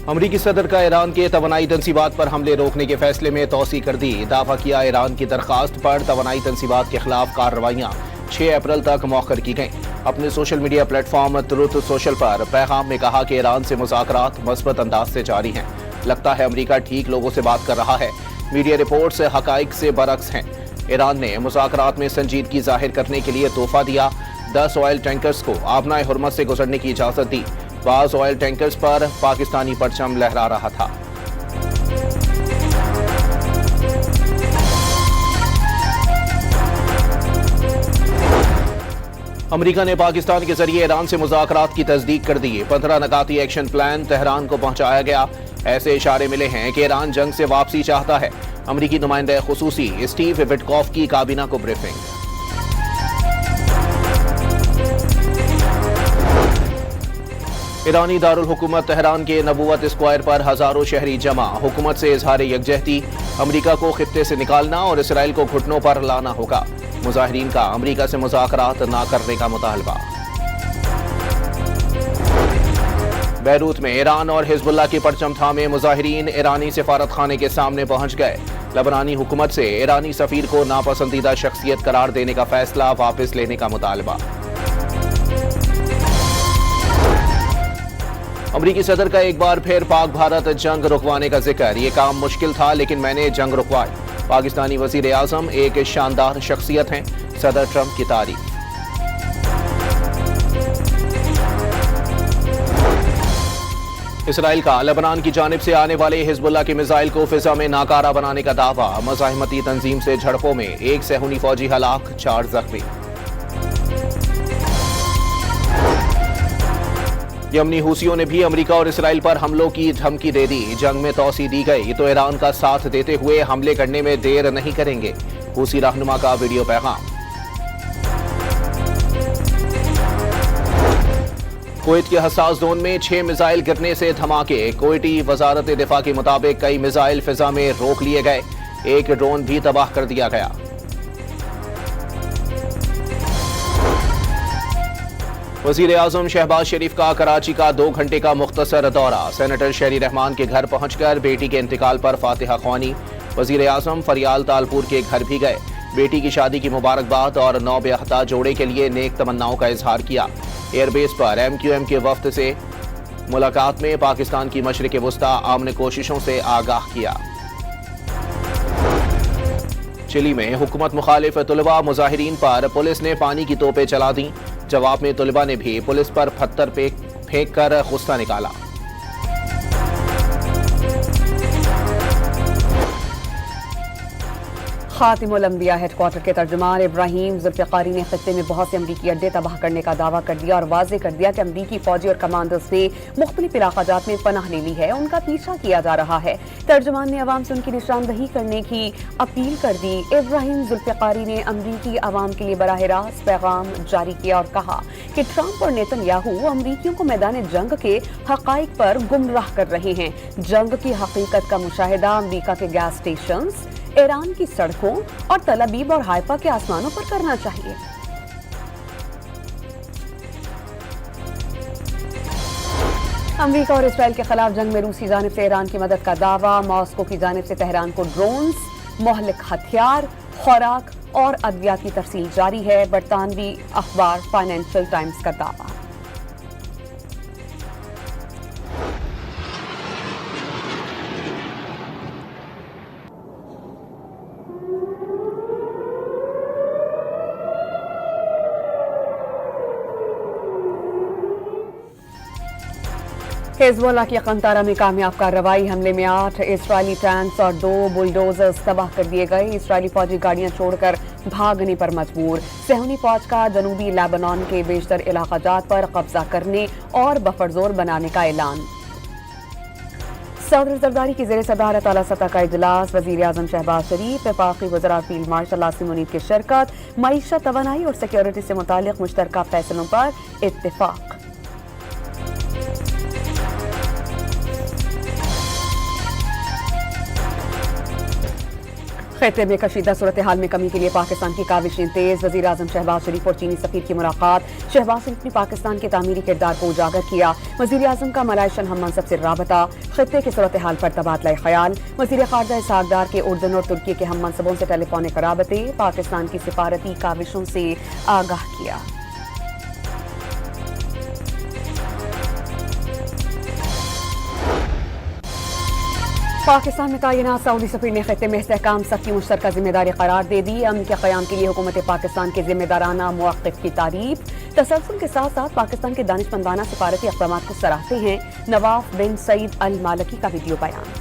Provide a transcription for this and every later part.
امریکی صدر کا ایران کے توانائی تنصیبات پر حملے روکنے کے فیصلے میں توسیع کر دی. دعویٰ کیا ایران کی درخواست پر توانائی تنصیبات کے خلاف کارروائیاں 6 اپریل تک مؤخر کی گئیں. اپنے social media platform Truth Social پر پیغام میں کہا کہ ایران سے مذاکرات مثبت انداز سے جاری ہیں. لگتا ہے امریکہ ٹھیک لوگوں سے بات کر رہا ہے. میڈیا رپورٹس حقائق سے برعکس ہیں. ایران نے مذاکرات میں سنجیدگی ظاہر کرنے کے لیے تحفہ دیا. 10 آئل ٹینکرز کو آبنائے حرمت سے گزرنے کی اجازت دی. بعض آئل ٹینکرز پر پاکستانی پرچم لہرا رہا تھا. امریکہ نے پاکستان کے ذریعے ایران سے مذاکرات کی تصدیق کر دی. 15 نکاتی ایکشن پلان تہران کو پہنچایا گیا. ایسے اشارے ملے ہیں کہ ایران جنگ سے واپسی چاہتا ہے. امریکی نمائندہ خصوصی اسٹیو وٹکوف کی کابینہ کو بریفنگ. ایرانی دارالحکومت تہران کے نبوت اسکوائر پر ہزاروں شہری جمع. حکومت سے اظہار یکجہتی. امریکہ کو خطے سے نکالنا اور اسرائیل کو گھٹنوں پر لانا ہوگا. مظاہرین کا امریکہ سے مذاکرات نہ کرنے کا مطالبہ. بیروت میں ایران اور حزب اللہ کے پرچم تھامے مظاہرین ایرانی سفارت خانے کے سامنے پہنچ گئے. لبنانی حکومت سے ایرانی سفیر کو ناپسندیدہ شخصیت قرار دینے کا فیصلہ واپس لینے کا مطالبہ. امریکی صدر کا ایک بار پھر پاک بھارت جنگ رکوانے کا ذکر. یہ کام مشکل تھا لیکن میں نے جنگ رکوائی. پاکستانی وزیر اعظم ایک شاندار شخصیت ہیں. صدر ٹرمپ کی تعریف. اسرائیل کا لبنان کی جانب سے آنے والے حزب اللہ کے میزائل کو فضا میں ناکارہ بنانے کا دعویٰ. مزاحمتی تنظیم سے جھڑپوں میں 1 صہیونی فوجی ہلاک، 4 زخمی. یمنی حوثیوں نے بھی امریکہ اور اسرائیل پر حملوں کی دھمکی دے دی. جنگ میں توسیع دی گئی تو ایران کا ساتھ دیتے ہوئے حملے کرنے میں دیر نہیں کریں گے. حوثی رہنما کا ویڈیو پیغام. کویت کے حساس زون میں 6 میزائل گرنے سے دھماکے. کویتی وزارت دفاع کے مطابق کئی میزائل فضا میں روک لیے گئے. ایک ڈرون بھی تباہ کر دیا گیا. وزیر اعظم شہباز شریف کا کراچی کا 2 گھنٹے کا مختصر دورہ. سینیٹر شہری رحمان کے گھر پہنچ کر بیٹی کے انتقال پر فاتحہ خوانی. وزیر اعظم فریال تالپور کے گھر بھی گئے. بیٹی کی شادی کی مبارکباد اور نوبیاحتہ جوڑے کے لیے نیک تمناؤں کا اظہار کیا. ایئر بیس پر MQM کے وفد سے ملاقات میں پاکستان کی مشرق وسطی امن کوششوں سے آگاہ کیا. چلی میں حکومت مخالف طلباء مظاہرین پر پولیس نے پانی کی توپیں چلا دیں. جواب میں طلباء نے بھی پولیس پر پتھر پھینک کر غصہ نکالا. خاتم الانبیاء ہیڈ کوارٹر کے ترجمان ابراہیم ذوالفقاری نے خطے میں بہت سے امریکی اڈے تباہ کرنے کا دعویٰ کر دیا اور واضح کر دیا کہ امریکی فوجی اور کمانڈرز نے مختلف علاقہ جات میں پناہ لے لی ہے. ان کا پیچھا کیا جا رہا ہے. ترجمان نے عوام سے ان کی نشاندہی کرنے کی اپیل کر دی. ابراہیم ذوالفقاری نے امریکی عوام کے لیے براہ راست پیغام جاری کیا اور کہا کہ ٹرمپ اور نیتن یاہو امریکیوں کو میدان جنگ کے حقائق پر گمراہ کر رہے ہیں. جنگ کی حقیقت کا مشاہدہ امریکہ کے گیس اسٹیشنز، ایران کی سڑکوں اور تل ابیب اور حائفہ کے آسمانوں پر کرنا چاہیے. امریکہ اور اسرائیل کے خلاف جنگ میں روسی جانب سے ایران کی مدد کا دعویٰ. ماسکو کی جانب سے تہران کو ڈرونز، مہلک ہتھیار، خوراک اور ادویات کی ترسیل جاری ہے. برطانوی اخبار فائنینشل ٹائمز کا دعویٰ. حزب اللہ کی قنطارہ میں کامیاب کارروائی. حملے میں 8 اسرائیلی ٹینکس اور 2 بلڈوزرز تباہ کر دیے گئے. اسرائیلی فوجی گاڑیاں چھوڑ کر بھاگنے پر مجبور. صہیونی فوج کا جنوبی لیبنان کے بیشتر علاقہ جات پر قبضہ کرنے اور بفر زون بنانے کا اعلان. صدر زرداری کی زیر صدارت اعلیٰ سطح کا اجلاس. وزیر اعظم شہباز شریف، وفاقی وزراء فیلڈ مارشل عاصم منیب کی شرکت. معیشت، توانائی اور سیکیورٹی سے متعلق مشترکہ فیصلوں پر اتفاق. खित्ते में कशीदा सूरत हाल में कमी के लिए पाकिस्तान की काविशें तेज। वज़ीर आज़म शहबाज शरीफ और चीनी सफीर की मुलाकात। शहबाज शरीफ ने पाकिस्तान के तामीरी किरदार को उजागर किया। वज़ीर आज़म का मलाइशियन हम मनसब से राबता। खित्ते के सूरत हाल पर तबादला ख्याल। वज़ीर ख़ारजा इसहाक डार के उर्दन और तुर्की के हम मनसबों से टेलीफोनिक राबते। पाकिस्तान की सिफारती काविशों से आगाह किया। पाकिस्तान में तैनात सऊदी सफीर ने खित्ते में इस्तेहकाम सबकी मुश्तरका जिम्मेदारी करार दे दी। अमन के क़याम के लिए हुकूमत पाकिस्तान के जिम्मेदाराना मौक़िफ़ की तारीफ। तसलसल के साथ साथ पाकिस्तान के दानिशमंदाना सिफारती इक़दाम को सराहते हैं। नवाफ बिन सईद अल मालकी का वीडियो बयान।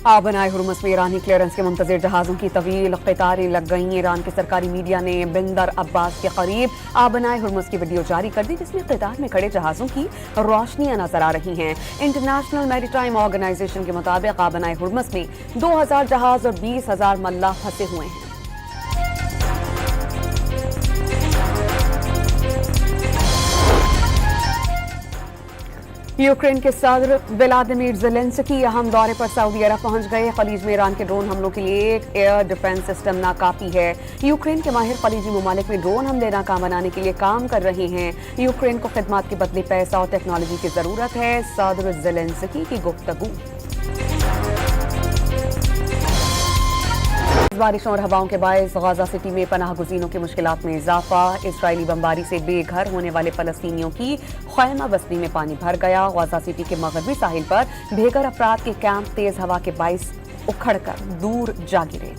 आबनाए हुर्मुज़ में ईरानी क्लियरेंस के मुंतज़िर जहाज़ों की तवील कतारें लग गईं। ईरान के सरकारी मीडिया ने बंदर अब्बास के करीब आबनाए हुर्मुज़ की वीडियो जारी कर दी, जिसमें कतार में खड़े जहाज़ों की रोशनियां नजर आ रही हैं। इंटरनेशनल मैरीटाइम ऑर्गेनाइजेशन के मुताबिक आबनाए हुर्मुज़ में 2000 जहाज़ और 20,000 मल्लाह फंसे हुए हैं। यूक्रेन के सदर व्लादिमीर ज़ेलेंस्की अहम दौरे पर सऊदी अरब पहुंच गए। खलीज में ईरान के ड्रोन हमलों के लिए एक एयर डिफेंस सिस्टम नाकाफी है। यूक्रेन के माहिर खलीजी ममालिक में ड्रोन हमले नाकाम बनाने के लिए काम कर रहे हैं। यूक्रेन को खिदमत के बदले पैसा और टेक्नोलॉजी की जरूरत है। सदर ज़ेलेंस्की की गुफ्तगू। बारिशों और हवाओं के बायस गाजा सिटी में पनाह गुज़ीनों की मुश्किलात में इजाफा। इसराइली बमबारी से बेघर होने वाले फलस्तीनियों की खैमा बस्ती में पानी भर गया। गाजा सिटी के मगरबी साहिल पर बेघर अफराद के कैंप तेज हवा के बायस उखड़कर दूर जा गिरे।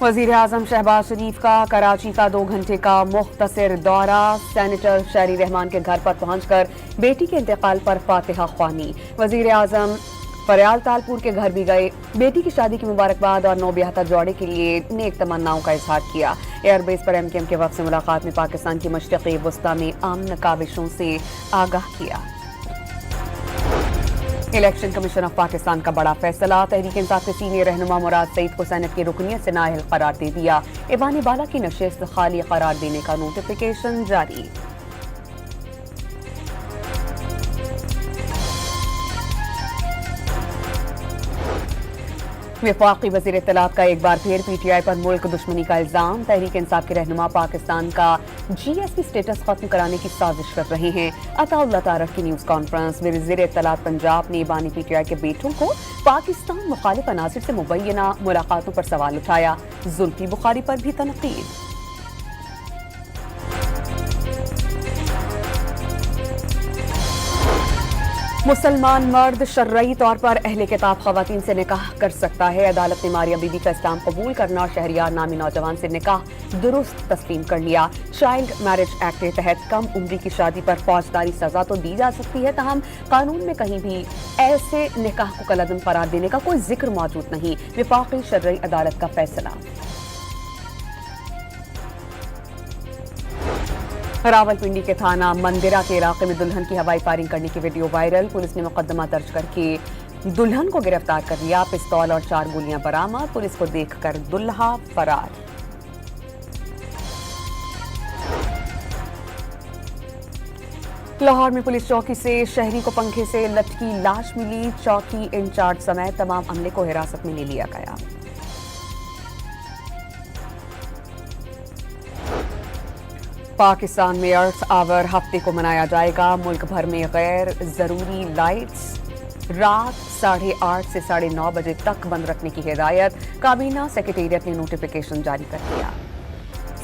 वज़ीर आज़म शहबाज शरीफ का कराची का 2 घंटे का मुख्तसर दौरा। सेनेटर शहरी रहमान के घर पर पहुंचकर बेटी के इंतकाल पर फातिहा ख्वानी। वज़ीर आज़म फरियाल तालपुर के घर भी गए। बेटी की शादी की मुबारकबाद और नौब्याहता जोड़े के लिए नेक तमन्नाओं का इजहार किया। एयरबेस पर MKM के वक्त से मुलाकात में पाकिस्तान की मशरिक़ी वस्ता में अमन काविशों से आगाह किया। इलेक्शन कमीशन ऑफ पाकिस्तान का बड़ा फैसला। तहरीक इंसाफ के सीनियर रहनुमा मुराद सईद को सेनेट की रुकनियत से नाअहल करार दे दिया। ऐवान बाला की नशिस्त खाली करार देने का नोटिफिकेशन जारी। वफाकी वज़ीर इत्तलात का एक बार फिर PTI पर मुल्क दुश्मनी का इल्जाम। तहरीक इंसाफ के रहनुमा पाकिस्तान का GSP स्टेटस खत्म कराने की साजिश कर रहे हैं। अताउल्लाह तारक की न्यूज़ कॉन्फ्रेंस में वज़ीर इत्तलात पंजाब ने बानी PTI के बेटों को पाकिस्तान मुखालिफ अनासिर से मुबैना मुलाकातों पर सवाल उठाया। जुल्फी बुखारी पर भी तनकीद। मुसलमान मर्द शर्ई तौर पर अहले किताब खवातीन से निकाह कर सकता है। अदालत ने मारिया बीबी का इस्लाम कबूल करना और शहरियार नामी नौजवान से निकाह दुरुस्त तस्लीम कर लिया। चाइल्ड मैरिज एक्ट के तहत कम उम्री की शादी पर फौजदारी सजा तो दी जा सकती है, ताहम कानून में कहीं भी ऐसे निकाह को कलअदम करार देने का कोई जिक्र मौजूद नहीं। वफाकी शर्ई अदालत का फैसला। रावलपिंडी के थाना मंदिरा के इलाके में दुल्हन की हवाई फायरिंग करने की वीडियो वायरल। पुलिस ने मुकदमा दर्ज करके दुल्हन को गिरफ्तार कर लिया। पिस्तौल और 4 गोलियां बरामद। पुलिस को देखकर दुल्हा फरार। लाहौर में पुलिस चौकी से शहरी को पंखे से लटकी लाश मिली। चौकी इंचार्ज समेत तमाम अमले को हिरासत में ले लिया गया। पाकिस्तान में अर्थ आवर हफ्ते को मनाया जाएगा। मुल्क भर में गैर जरूरी लाइट्स रात 8:30 से 9:30 बजे तक बंद रखने की हिदायत। काबीना सेक्रेटेरिएट ने नोटिफिकेशन जारी कर दिया।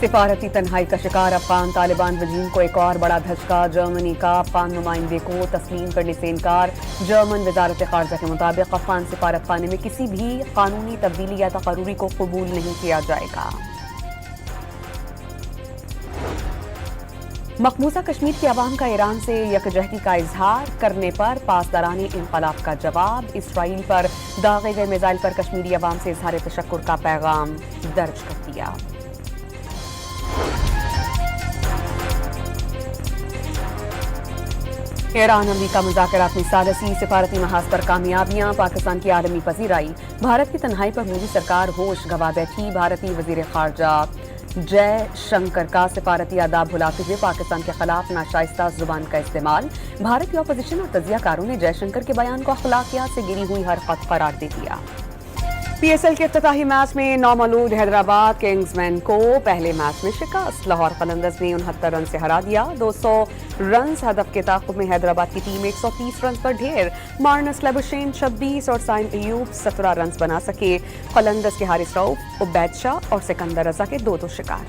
सिफारती तन्हाई का शिकार अफगान तालिबान रजीम को एक और बड़ा धचका। जर्मनी का अफगान नुमाइंदे को तस्लीम करने से इनकार। जर्मन वजारत खारजा के मुताबिक अफगान सिफारत खाने में किसी भी कानूनी तब्दीली या तकर्रुरी को कबूल नहीं किया जाएगा। मकबूजा कश्मीर की आवाम का ईरान से यकजहती का इजहार करने पर पासदारानी इंकलाब का जवाब। इसराइल पर दागे गए मिसाइल पर कश्मीरी आवाम से इजहार तशक्कुर का पैगाम दर्ज कर दिया। ईरान अमरीका मुज़ाकरात में सालसी। सिफारती महाज पर कामयाबियां। पाकिस्तान की आलमी पजीराई। भारत की तन्हाई पर मोदी सरकार होश गंवा बैठी। भारतीय वजीर खारजा जय शंकर का सिफारती आदाब भुलाते हुए पाकिस्तान के खिलाफ नाशाइस्ता जुबान का इस्तेमाल। भारतीय अपोजिशन और तजियाकारों ने जयशंकर के बयान को अखलाकियात से गिरी हुई हरकत करार दे दिया। पीएसएल के इफ्तिताही मैच में नौमलूद हैदराबाद किंग्समैन को पहले मैच में शिकस्त। लाहौर कलंदर्स ने 69 रन से हरा दिया। 200 रन हदफ के ताक़ुब में हैदराबाद की टीम 130 रन पर ढेर। मार्नस लेबुशेन 26 और साइम अयूब 17 रन बना सके। कलंदर्स के हारिस रऊफ, उबैद शाह और सिकंदर रजा के 2-2 शिकार।